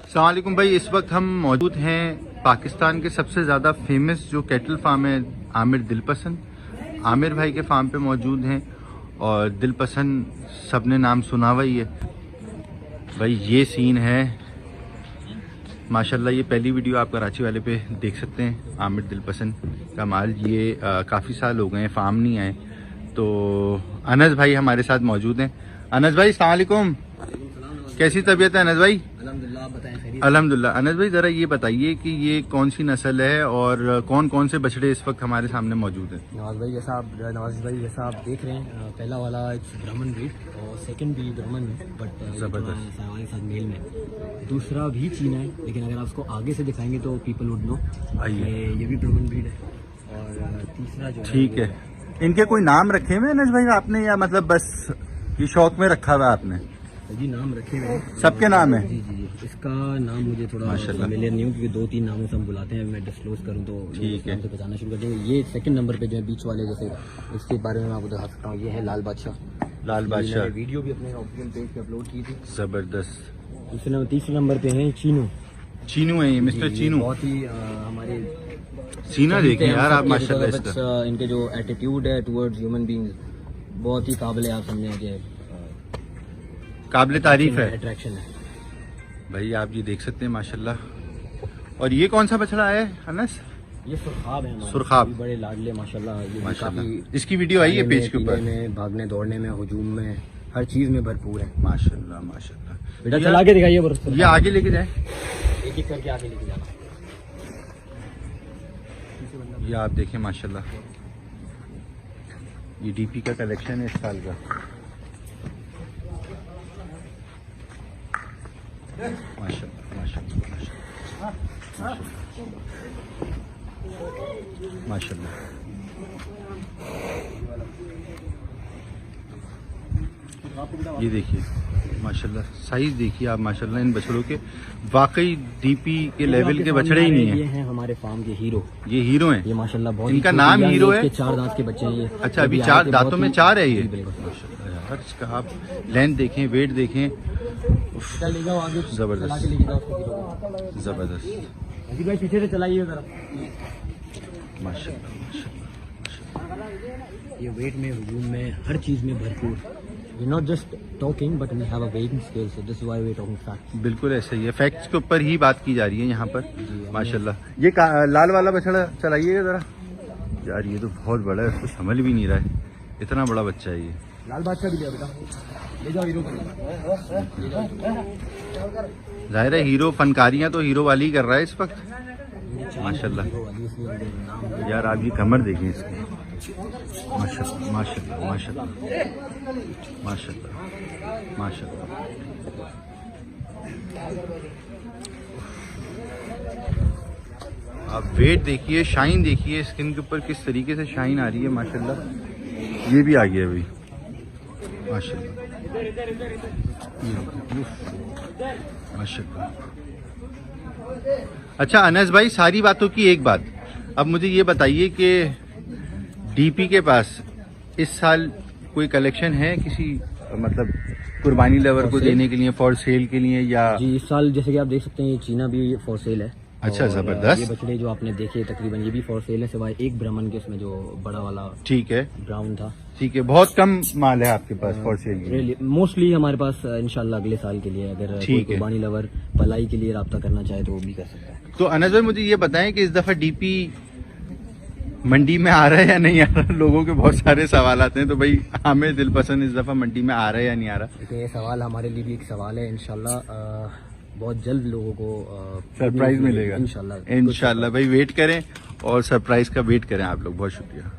अस्सलाम वालेकुम भाई। इस वक्त हम मौजूद हैं पाकिस्तान के सबसे ज़्यादा फेमस जो कैटल फार्म है आमिर दिलपसंद। आमिर भाई के फार्म पे मौजूद हैं और दिलपसंद सबने नाम सुना हुआ ही है भाई। ये सीन है माशाल्लाह। ये पहली वीडियो आप कराची वाले पे देख सकते हैं। आमिर दिलपसंद का माल ये काफ़ी साल हो गए हैं फार्म नहीं आए। तो अनस भाई हमारे साथ मौजूद हैं। अनस भाई अस्सलाम वालेकुम, कैसी तबीयत है अनस भाई? अल्हम्दुलिल्लाह, बताएं खैरियत? अल्हम्दुलिल्लाह। अनस भाई ज़रा ये बताइए कि ये कौन सी नस्ल है और कौन कौन से बछड़े इस वक्त हमारे सामने मौजूद हैं? नवाज भाई जैसा आप देख रहे हैं, पहला वाला एक ब्राह्मण ब्रीड और सेकंड भी ब्राह्मण है, बट ज़बरदस्त हमारे साथ मेल में। दूसरा भी चीना है, लेकिन अगर आप उसको आगे से दिखाएंगे तो पीपल वुड नो। ये भी ब्राह्मण ब्रीड है। और तीसरा जो ठीक है। इनके कोई नाम रखे हुए अनस भाई आपने, या मतलब बस ये शौक में रखा हुआ आपने? जी नाम रखे हुए हैं, सबके नाम है? जी जी जी। इसका नाम मुझे थोड़ा फेमिलियर नहीं हूँ क्योंकि 2-3 नामों से हम बुलाते हैं। मैं डिस्क्लोज करूँ तो ठीक है, से बताना शुरू कर देंगे। ये सेकंड नंबर पे जो है बीच वाले, जैसे इसके बारे में मैं आपको दिखा सकता हूँ। ये है लाल बादशाह। लाल बादशाह वीडियो भी अपने ऑफिशियल पेज पे अपलोड की थी। जबरदस्त। तीसरे नंबर पे है चीनू। चीनू है ये, मिस्टर चीनू। बहुत ही हमारे सीना देखिए यार आप माशाल्लाह इसका। इनके जो एटीट्यूड है टुवर्ड्स ह्यूमन बीइंग्स बहुत ही काबिल, आप समझे कि काबिल तारीफ है, अट्रैक्शन है भाई। आप ये देख सकते हैं माशाल्लाह। और ये कौन सा बछड़ा है अनस? ये सुरखाब है हमारे, सुरखाब। बड़े लाडले माशाल्लाह। ये माशाल्लाह काफी इसकी वीडियो आई है पेज के ऊपर में, भागने दौड़ने में, हुजूम में, हर चीज में भरपूर है माशाल्लाह माशाल्लाह। बेटा चला के दिखाइए, ये आगे लेके जाए, एक एक करके आगे लेके जाना। ये आप देखें माशाल्लाह। ये डीपी का कलेक्शन है इस साल का। माशाल्लाह माशाल्लाह माशाल्लाह। ये देखिए माशाल्लाह, साइज देखिए आप माशाल्लाह इन बछड़ों के। वाकई डीपी के लेवल के बछड़े ही नहीं है। ये हैं हमारे फार्म के हीरो। ये हीरो हैं, ये माशाल्लाह बहुत। इनका नाम हीरो है। 4 दांत के बच्चे हैं ये। अच्छा, अभी 4 दांतों में 4 है ये। माशाल्लाह यार, इसका आप लेंथ देखें, वेट देखें, जबरदस्त जबरदस्त। भाई पीछे से चलाइए जरा। माशाल्लाह ये वेट में, हुजूम में, हर चीज में भरपूर। We're not just talking, but we have a weighing scale, so this is why we're talking facts. बिल्कुल ऐसा ही है, फैक्ट्स के ऊपर ही बात की जा रही है यहाँ पर माशाल्लाह। ये लाल वाला बछड़ा चलाइएगा जरा यार, ये तो बहुत बड़ा है, उसको संभल भी नहीं रहा है, इतना बड़ा बच्चा है ये। लाल बादशाह भी लिया बेटा, ले जाओ हीरो। जाहिर है हीरो फनकारियाँ तो हीरो वाली ही कर रहा है इस वक्त माशाल्लाह। यार आप ये कमर देखें इसकी, माशाल्लाह माशाल्लाह माशाल्लाह माशाल्लाह माशाल्लाह। आप वेट देखिए, शाइन देखिए स्किन के ऊपर किस तरीके से शाइन आ रही है माशाल्लाह। ये भी आ गया भाई माशाल्लाह माशाल्लाह। अच्छा अनस भाई, सारी बातों की एक बात, अब मुझे ये बताइए कि डीपी के पास इस साल कोई कलेक्शन है किसी मतलब कुर्बानी लवर को देने के लिए, फॉर सेल के लिए? या जी इस साल जैसे कि आप देख सकते हैं, ये चीना भी फॉर सेल है। अच्छा जबरदस्त। ये बछड़े जो आपने देखे तकरीबन ये भी फॉर सेल है, सिवाय एक ब्राह्मण के, उसमें जो बड़ा वाला ठीक है ब्राउन था। ठीक है, बहुत कम माल है आपके पास फॉर सेल के लिए? मोस्टली हमारे पास इंशाल्लाह अगले साल के लिए, अगर कोई कुर्बानी लवर पलाई के लिए राब्ता करना चाहे तो वो भी कर सकता है। तो अनस भाई मुझे ये बताएं कि इस दफा डीपी मंडी में आ रहा है या नहीं आ रहा? लोगों के बहुत सारे सवाल आते हैं, तो भाई आमिर दिलपसंद इस दफा मंडी में आ रहा है या नहीं आ रहा? देखिए ये सवाल हमारे लिए भी एक सवाल है। इंशाल्लाह बहुत जल्द लोगों को सरप्राइज मिलेगा इंशाल्लाह। इंशाल्लाह भाई, वेट करें और सरप्राइज का वेट करें आप लोग। बहुत शुक्रिया।